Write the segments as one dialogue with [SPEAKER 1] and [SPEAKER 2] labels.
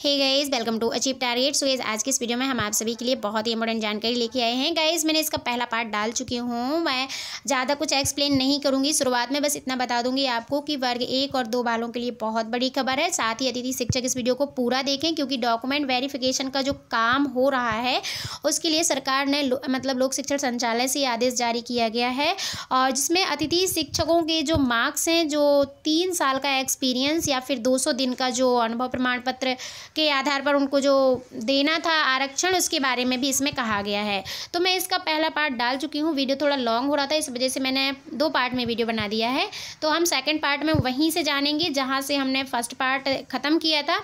[SPEAKER 1] Hey guys, welcome to achieve target. So guys, आज की इस वीडियो में हम आप सभी के लिए बहुत ही इंपॉर्टेंट जानकारी लेके आए हैं। गाइस, मैंने इसका पहला पार्ट डाल चुकी हूँ। मैं ज़्यादा कुछ एक्सप्लेन नहीं करूँगी, शुरुआत में बस इतना बता दूंगी आपको कि वर्ग 1 और 2 वालों के लिए बहुत बड़ी खबर है। साथ ही अतिथि शिक्षक इस वीडियो को पूरा देखें, क्योंकि डॉक्यूमेंट वेरिफिकेशन का जो काम हो रहा है उसके लिए सरकार ने लोक शिक्षण संचालय से आदेश जारी किया गया है, और जिसमें अतिथि शिक्षकों के जो मार्क्स हैं, जो 3 साल का एक्सपीरियंस या फिर 200 दिन का जो अनुभव प्रमाण पत्र के आधार पर उनको जो देना था आरक्षण, उसके बारे में भी इसमें कहा गया है। तो मैं इसका पहला पार्ट डाल चुकी हूँ। वीडियो थोड़ा लॉन्ग हो रहा था, इस वजह से मैंने 2 पार्ट में वीडियो बना दिया है। तो हम सेकंड पार्ट में वहीं से जानेंगे जहाँ से हमने फर्स्ट पार्ट ख़त्म किया था,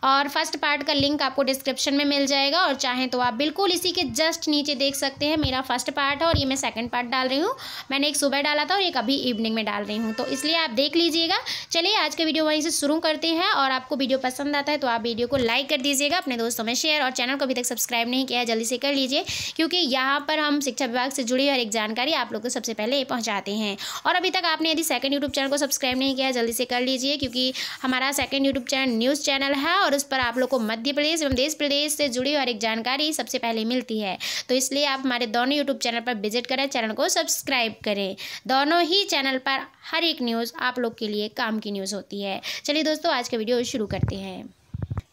[SPEAKER 1] और फर्स्ट पार्ट का लिंक आपको डिस्क्रिप्शन में मिल जाएगा, और चाहें तो आप बिल्कुल इसी के जस्ट नीचे देख सकते हैं। मेरा फर्स्ट पार्ट है और ये मैं सेकंड पार्ट डाल रही हूँ। मैंने एक सुबह डाला था और एक अभी इवनिंग में डाल रही हूँ, तो इसलिए आप देख लीजिएगा। चलिए आज का वीडियो वहीं से शुरू करते हैं, और आपको वीडियो पसंद आता है तो आप वीडियो को लाइक कर दीजिएगा, अपने दोस्तों में शेयर, और चैनल को अभी तक सब्सक्राइब नहीं किया है जल्दी से कर लीजिए, क्योंकि यहाँ पर हम शिक्षा विभाग से जुड़ी हर एक जानकारी आप लोग को सबसे पहले पहुँचाते हैं। और अभी तक आपने यदि सेकंड यूट्यूब चैनल को सब्सक्राइब नहीं किया है जल्दी से कर लीजिए, क्योंकि हमारा second YouTube channel news channel है, और उस पर आप लोग को मध्य प्रदेश एवं देश प्रदेश से जुड़ी हर एक जानकारी सबसे पहले मिलती है। तो इसलिए आप हमारे दोनों यूट्यूब चैनल पर विजिट करें, चैनल को सब्सक्राइब करें। दोनों ही चैनल पर हर एक न्यूज़ आप लोग के लिए काम की न्यूज़ होती है। चलिए दोस्तों, आज का वीडियो शुरू करते हैं।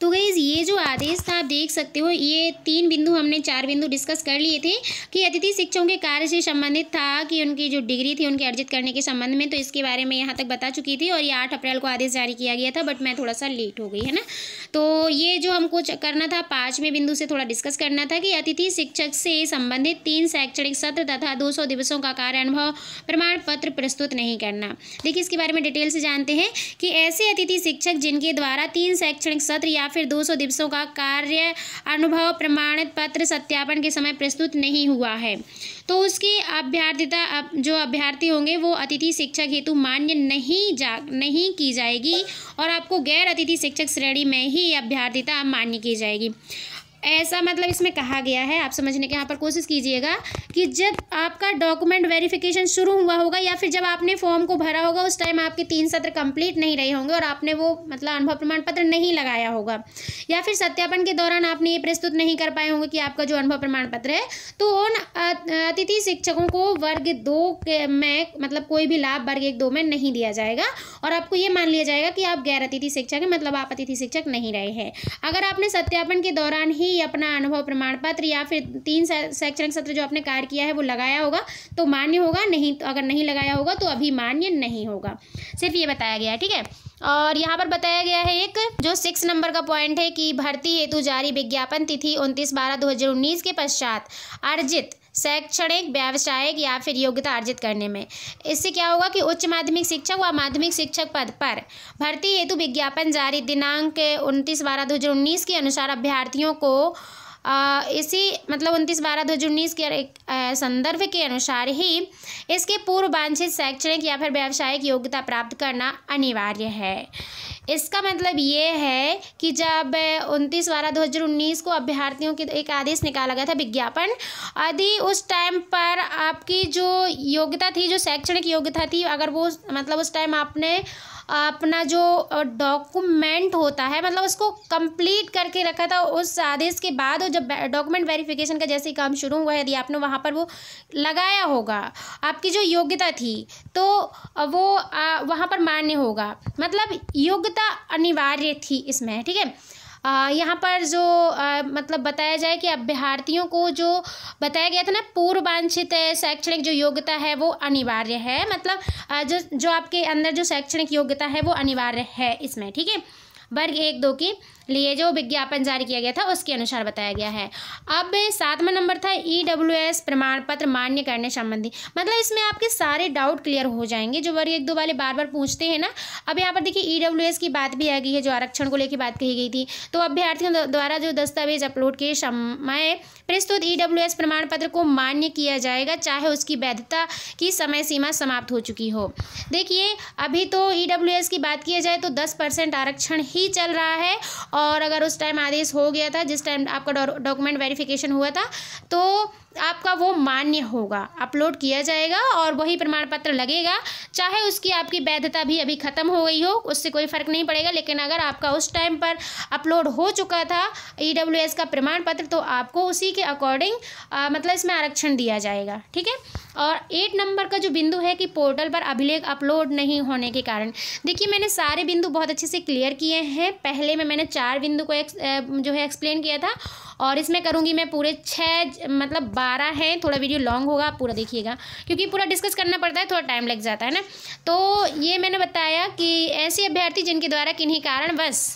[SPEAKER 1] तो गाइस, ये जो आदेश था आप देख सकते हो, ये 3 बिंदु हमने 4 बिंदु डिस्कस कर लिए थे कि अतिथि शिक्षकों के कार्य से संबंधित था, कि उनकी जो डिग्री थी उनके अर्जित करने के संबंध में, तो इसके बारे में यहाँ तक बता चुकी थी। और ये 8 अप्रैल को आदेश जारी किया गया था, बट मैं थोड़ा सा लेट हो गई, है ना। तो ये जो हमको करना था, 5वें बिंदु से थोड़ा डिस्कस करना था कि अतिथि शिक्षक से संबंधित 3 शैक्षणिक सत्र तथा 200 दिवसों का कार्य अनुभव प्रमाण पत्र प्रस्तुत नहीं करना। देखिए, इसके बारे में डिटेल से जानते हैं कि ऐसे अतिथि शिक्षक जिनके द्वारा 3 शैक्षणिक सत्र या फिर 200 दिवसों का कार्य अनुभव प्रमाणित पत्र सत्यापन के समय प्रस्तुत नहीं हुआ है, तो उसकी जो अभ्यर्थी होंगे वो अतिथि शिक्षक हेतु मान्य नहीं की जाएगी, और आपको गैर अतिथि शिक्षक श्रेणी में ही अभ्यर्थिता मान्य की जाएगी। ऐसा मतलब इसमें कहा गया है, आप समझने के यहाँ पर कोशिश कीजिएगा कि जब आपका डॉक्यूमेंट वेरिफिकेशन शुरू हुआ होगा या फिर जब आपने फॉर्म को भरा होगा, उस टाइम आपके 3 सत्र कंप्लीट नहीं रहे होंगे और आपने वो अनुभव प्रमाण पत्र नहीं लगाया होगा, या फिर सत्यापन के दौरान आपने ये प्रस्तुत नहीं कर पाए होंगे कि आपका जो अनुभव प्रमाण पत्र है, तो उन अतिथि शिक्षकों को वर्ग 2 में कोई भी लाभ वर्ग 1-2 में नहीं दिया जाएगा, और आपको ये मान लिया जाएगा कि आप गैर अतिथि शिक्षक हैं, मतलब आप अतिथि शिक्षक नहीं रहे हैं। अगर आपने सत्यापन के दौरान ही अपना अनुभव प्रमाण पत्र या फिर 3 शैक्षणिक सत्र जो आपने कार्य किया है वो लगाया होगा तो मान्य होगा, नहीं तो अगर नहीं लगाया होगा तो अभी मान्य नहीं होगा। सिर्फ ये बताया गया है, ठीक है। और यहाँ पर बताया गया है एक जो 6 नंबर का पॉइंट है कि भर्ती हेतु जारी विज्ञापन तिथि 29/12/2019 के पश्चात अर्जित शैक्षणिक, व्यावसायिक या फिर योग्यता अर्जित करने में, इससे क्या होगा कि उच्च माध्यमिक शिक्षक व माध्यमिक शिक्षक पद पर भर्ती हेतु विज्ञापन जारी दिनांक 29/12/2019 के अनुसार अभ्यर्थियों को इसी 29/12/2019 के संदर्भ के अनुसार ही इसके पूर्व वांछित शैक्षणिक या फिर व्यावसायिक योग्यता प्राप्त करना अनिवार्य है। इसका मतलब ये है कि जब 29/12/2019 को अभ्यर्थियों के एक आदेश निकाला गया था विज्ञापन, यदि उस टाइम पर आपकी जो योग्यता थी, जो शैक्षणिक योग्यता थी, अगर वो उस टाइम आपने अपना जो डॉक्यूमेंट होता है उसको कंप्लीट करके रखा था, उस आदेश के बाद जब डॉक्यूमेंट वेरिफिकेशन का जैसे ही काम शुरू हुआ है, यदि आपने वहाँ पर वो लगाया होगा आपकी जो योग्यता थी, तो वो वहाँ पर मान्य होगा, मतलब योग्यता अनिवार्य थी इसमें, ठीक है। यहाँ पर जो बताया जाए कि अभ्यर्थियों को जो बताया गया था ना, पूर्व वांछित शैक्षणिक जो योग्यता है वो अनिवार्य है, जो आपके अंदर जो शैक्षणिक योग्यता है वो अनिवार्य है इसमें, ठीक है। वर्ग 1-2 के लिए जो विज्ञापन जारी किया गया था उसके अनुसार बताया गया है। अब 7वां नंबर था EWS प्रमाण पत्र मान्य करने संबंधी, इसमें आपके सारे डाउट क्लियर हो जाएंगे जो वर्ग 1-2 वाले बार बार पूछते हैं ना। अब यहाँ पर देखिए EWS की बात भी आ गई है, जो आरक्षण को लेकर बात कही गई थी। तो अभ्यर्थियों द्वारा जो दस्तावेज अपलोड के समय प्रस्तुत EWS प्रमाण पत्र को मान्य किया जाएगा, चाहे उसकी वैधता की समय सीमा समाप्त हो चुकी हो। देखिए, अभी तो EWS की बात किया जाए तो 10% आरक्षण ही चल रहा है, और अगर उस टाइम आदेश हो गया था, जिस टाइम आपका डॉक्यूमेंट वेरिफिकेशन हुआ था, तो आपका वो मान्य होगा, अपलोड किया जाएगा और वही प्रमाण पत्र लगेगा, चाहे उसकी आपकी वैधता भी अभी ख़त्म हो गई हो, उससे कोई फ़र्क नहीं पड़ेगा। लेकिन अगर आपका उस टाइम पर अपलोड हो चुका था EWS का प्रमाण पत्र, तो आपको उसी के अकॉर्डिंग मतलब इसमें आरक्षण दिया जाएगा, ठीक है। और 8 नंबर का जो बिंदु है कि पोर्टल पर अभिलेख अपलोड नहीं होने के कारण, देखिए मैंने सारे बिंदु बहुत अच्छे से क्लियर किए हैं। पहले में मैंने 4 बिंदु को जो है एक्सप्लेन किया था, और इसमें करूँगी मैं पूरे 6 मतलब 12 हैं। थोड़ा वीडियो लॉन्ग होगा, आप पूरा देखिएगा, क्योंकि पूरा डिस्कस करना पड़ता है, थोड़ा टाइम लग जाता है ना। तो ये मैंने बताया कि ऐसे अभ्यर्थी जिनके द्वारा किन्हीं कारणवश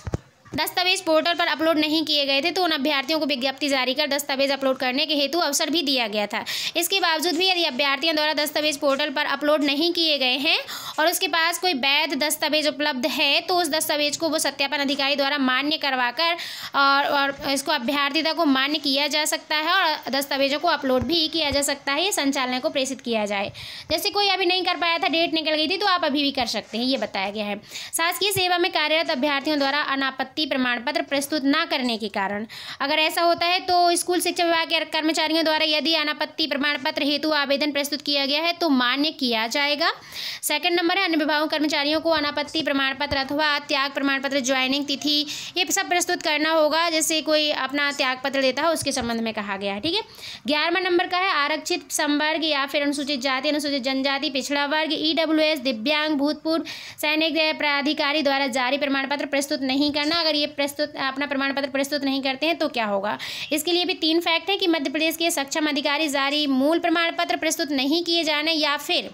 [SPEAKER 1] दस्तावेज पोर्टल पर अपलोड नहीं किए गए थे, तो उन अभ्यर्थियों को विज्ञप्ति जारी कर दस्तावेज अपलोड करने के हेतु अवसर भी दिया गया था। इसके बावजूद भी यदि अभ्यर्थियों द्वारा दस्तावेज पोर्टल पर अपलोड नहीं किए गए हैं और उसके पास कोई वैध दस्तावेज उपलब्ध है, तो उस दस्तावेज को वो सत्यापन अधिकारी द्वारा मान्य करवाकर और इसको अभ्यर्थिता को मान्य किया जा सकता है और दस्तावेजों को अपलोड भी किया जा सकता है, ये संचालनालय को प्रेषित किया जाए। जैसे कोई अभी नहीं कर पाया था, डेट निकल गई थी, तो आप अभी भी कर सकते हैं, ये बताया गया है। शासकीय सेवा में कार्यरत अभ्यर्थियों द्वारा अनापत्ति प्रमाण पत्र प्रस्तुत न करने के कारण, अगर ऐसा होता है तो स्कूल शिक्षा विभाग के कर्मचारियों द्वारा यदि अनापत्ति प्रमाण पत्र हेतु आवेदन प्रस्तुत किया गया है तो मान्य किया जाएगा। सेकंड नंबर है, अन्य विभागों कर्मचारियों को अनापत्ति प्रमाण पत्र अथवा त्याग प्रमाण पत्र, ज्वाइनिंग तिथि, ये सब प्रस्तुत करना होगा। जैसे कोई अपना त्याग पत्र देता है उसके संबंध में कहा गया है, ठीक है। 11वां नंबर का है, आरक्षित संवर्ग या फिर अनुसूचित जाति, अनुसूचित जनजाति, पिछड़ा वर्ग, EWS, दिव्यांग, भूतपूर्व सैनिक प्राधिकारी द्वारा जारी प्रमाण पत्र प्रस्तुत नहीं करना। अगर ये अपना प्रमाण पत्र प्रस्तुत नहीं करते हैं तो क्या होगा, इसके लिए भी 3 फैक्ट है कि मध्य प्रदेश के सक्षम अधिकारी जारी मूल प्रमाण पत्र प्रस्तुत नहीं किए जाने या फिर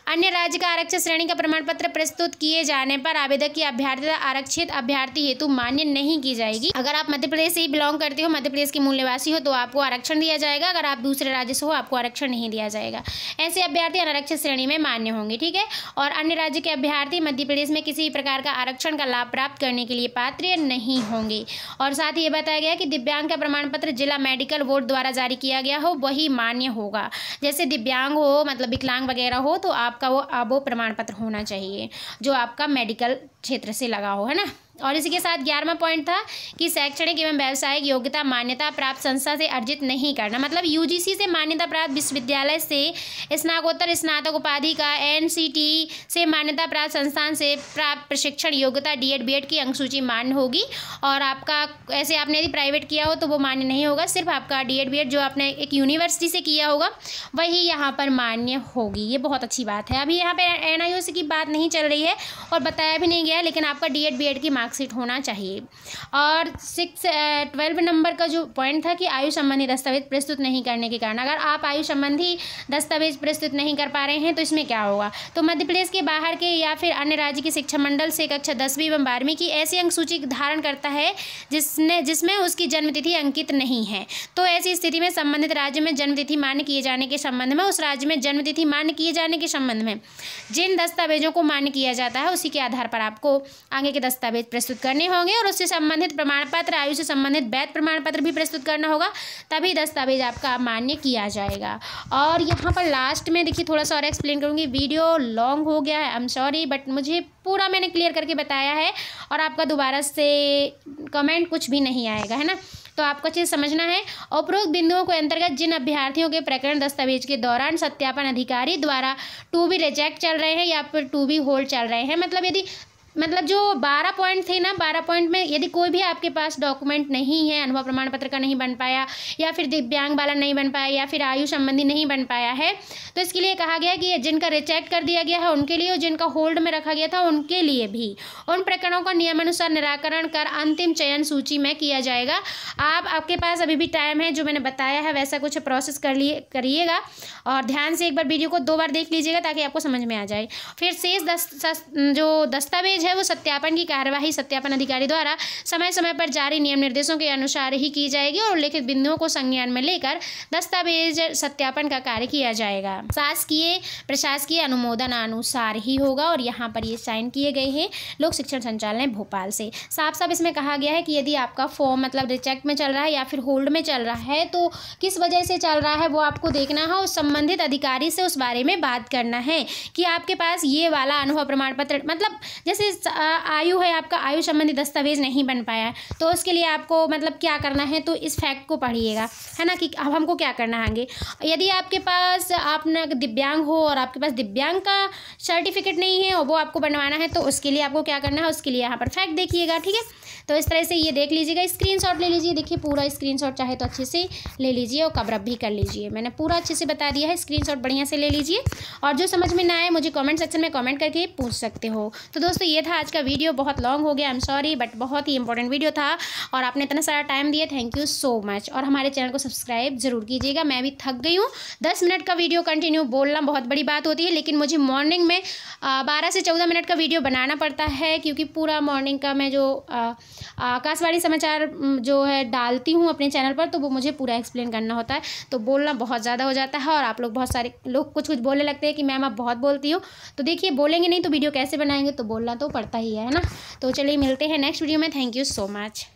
[SPEAKER 1] अन्य राज्य का आरक्षित श्रेणी का प्रमाण पत्र प्रस्तुत किए जाने पर आवेदक की अभ्यर्थिता आरक्षित अभ्यर्थी हेतु मान्य नहीं की जाएगी। अगर आप मध्य प्रदेश से ही बिलोंग करते हो, मध्य प्रदेश के मूल निवासी हो, तो आपको आरक्षण दिया जाएगा। अगर आप दूसरे राज्य से हो, आपको आरक्षण नहीं दिया जाएगा। ऐसे अभ्यर्थी अनारक्षित श्रेणी में मान्य होंगे, ठीक है। और अन्य राज्य के अभ्यर्थी मध्य प्रदेश में किसी प्रकार का आरक्षण का लाभ प्राप्त करने के लिए पात्र नहीं होंगे। और साथ ही ये बताया गया कि दिव्यांग का प्रमाण पत्र जिला मेडिकल बोर्ड द्वारा जारी किया गया हो वही मान्य होगा। जैसे दिव्यांग हो, मतलब विकलांग वगैरह हो, तो आपका वो प्रमाण पत्र होना चाहिए जो आपका मेडिकल क्षेत्र से लगा हो, है ना। और इसी के साथ 11वां पॉइंट था कि शैक्षणिक एवं व्यावसायिक योग्यता मान्यता प्राप्त संस्था से अर्जित नहीं करना, मतलब UGC से मान्यता प्राप्त विश्वविद्यालय से स्नातकोत्तर स्नातक उपाधि का, NCT से मान्यता प्राप्त संस्थान से प्राप्त प्रशिक्षण योग्यता D.Ed B.Ed की अंकसूची मान्य होगी। और आपका ऐसे आपने यदि प्राइवेट किया हो तो वो मान्य नहीं होगा, सिर्फ आपका D.Ed B.Ed जो आपने एक यूनिवर्सिटी से किया होगा वही यहाँ पर मान्य होगी। ये बहुत अच्छी बात है। अभी यहाँ पर NIOC की बात नहीं चल रही है और बताया भी नहीं गया, लेकिन आपका D.Ed B.Ed की मार्कशीट होना चाहिए। और 12 नंबर का जो पॉइंट था कि आयु संबंधी दस्तावेज प्रस्तुत नहीं करने के कारण, अगर आप आयु संबंधी दस्तावेज प्रस्तुत नहीं कर पा रहे हैं तो इसमें क्या होगा, तो मध्य प्रदेश के बाहर के या फिर अन्य राज्य की शिक्षा मंडल से कक्षा 10वीं एवं 12वीं की ऐसी अंकसूची धारण करता है जिसमें उसकी जन्मतिथि अंकित नहीं है, तो ऐसी स्थिति में संबंधित राज्य में जन्मतिथि मान्य किए जाने के संबंध में, उस राज्य में जन्मतिथि मान्य किए जाने के संबंध में जिन दस्तावेजों को मान्य किया जाता है उसी के आधार पर आपको आगे के दस्तावेज प्रस्तुत करने होंगे। और उससे संबंधित प्रमाण पत्र, आयु से संबंधित वैध प्रमाण पत्र भी प्रस्तुत करना होगा, तभी दस्तावेज आपका मान्य किया जाएगा। और यहाँ पर लास्ट में देखिए थोड़ा सा और एक्सप्लेन करूँगी, वीडियो लॉन्ग हो गया है, आई एम सॉरी, बट मुझे पूरा मैंने क्लियर करके बताया है और आपका दोबारा से कमेंट कुछ भी नहीं आएगा, है ना। तो आपको चीज़ समझना है। उपरोक्त बिंदुओं के अंतर्गत जिन अभ्यर्थियों के प्रकरण दस्तावेज के दौरान सत्यापन अधिकारी द्वारा टू बी रिजेक्ट चल रहे हैं या फिर टू बी होल्ड चल रहे हैं, मतलब जो 12 पॉइंट थे ना, 12 पॉइंट में यदि कोई भी आपके पास डॉक्यूमेंट नहीं है, अनुभव प्रमाण पत्र का नहीं बन पाया, या फिर दिव्यांग वाला नहीं बन पाया, या फिर आयु संबंधी नहीं बन पाया है, तो इसके लिए कहा गया कि जिनका रिजेक्ट कर दिया गया है उनके लिए और जिनका होल्ड में रखा गया था उनके लिए भी उन प्रकरणों का नियमानुसार निराकरण कर अंतिम चयन सूची में किया जाएगा। आपके पास अभी भी टाइम है, जो मैंने बताया है वैसा कुछ प्रोसेस करिएगा और ध्यान से एक बार वीडियो को 2 बार देख लीजिएगा ताकि आपको समझ में आ जाए। फिर शेष जो दस्तावेज है वो सत्यापन की कार्यवाही सत्यापन अधिकारी द्वारा समय समय पर जारी नियम निर्देशों के अनुसार ही की जाएगी और उल्लेखित बिंदुओं को संज्ञान में लेकर दस्तावेज सत्यापन का कार्य किया जाएगा। शासकीय प्रशासकीय अनुमोदन अनुसार ही होगा और यहाँ पर ये साइन किए गए हैं लोक शिक्षण संचालनालय भोपाल से। साफ साफ इसमें कहा गया है कि यदि आपका फॉर्म मतलब रिजेक्ट में चल रहा है या फिर होल्ड में चल रहा है तो किस वजह से चल रहा है वो आपको देखना है और संबंधित अधिकारी से उस बारे में बात करना है कि आपके पास ये वाला अनुभव प्रमाण पत्र, मतलब जैसे आयु है, आपका आयु संबंधी दस्तावेज नहीं बन पाया है, तो उसके लिए आपको मतलब क्या करना है, तो इस फैक्ट को पढ़िएगा, है ना, कि अब हमको क्या करना है आगे। यदि आपके पास आप ना दिव्यांग हो और आपके पास दिव्यांग का सर्टिफिकेट नहीं है और वो आपको बनवाना है, तो उसके लिए आपको क्या करना है, उसके लिए यहाँ पर फैक्ट देखिएगा, ठीक है। तो इस तरह से ये देख लीजिएगा, स्क्रीनशॉट ले लीजिए, देखिए पूरा स्क्रीनशॉट चाहे तो अच्छे से ले लीजिए और कवर अप भी कर लीजिए। मैंने पूरा अच्छे से बता दिया है, स्क्रीनशॉट बढ़िया से ले लीजिए और जो समझ में ना आए मुझे कमेंट सेक्शन में कमेंट करके पूछ सकते हो। तो दोस्तों ये था आज का वीडियो, बहुत लॉन्ग हो गया, आई एम सॉरी, बट बहुत ही इंपॉर्टेंट वीडियो था और आपने इतना सारा टाइम दिया, थैंक यू सो मच। और हमारे चैनल को सब्सक्राइब जरूर कीजिएगा। मैं भी थक गई हूँ, 10 मिनट का वीडियो कंटिन्यू बोलना बहुत बड़ी बात होती है, लेकिन मुझे मॉर्निंग में 12 से 14 मिनट का वीडियो बनाना पड़ता है, क्योंकि पूरा मॉर्निंग का मैं जो आकाशवाणी समाचार जो है डालती हूँ अपने चैनल पर, तो वो मुझे पूरा एक्सप्लेन करना होता है, तो बोलना बहुत ज़्यादा हो जाता है। और आप लोग बहुत सारे लोग कुछ कुछ बोलने लगते हैं कि मैम आप बहुत बोलती हो, तो देखिए बोलेंगे नहीं तो वीडियो कैसे बनाएंगे, तो बोलना तो पड़ता ही है ना। तो चलिए मिलते हैं नेक्स्ट वीडियो में, थैंक यू सो मच।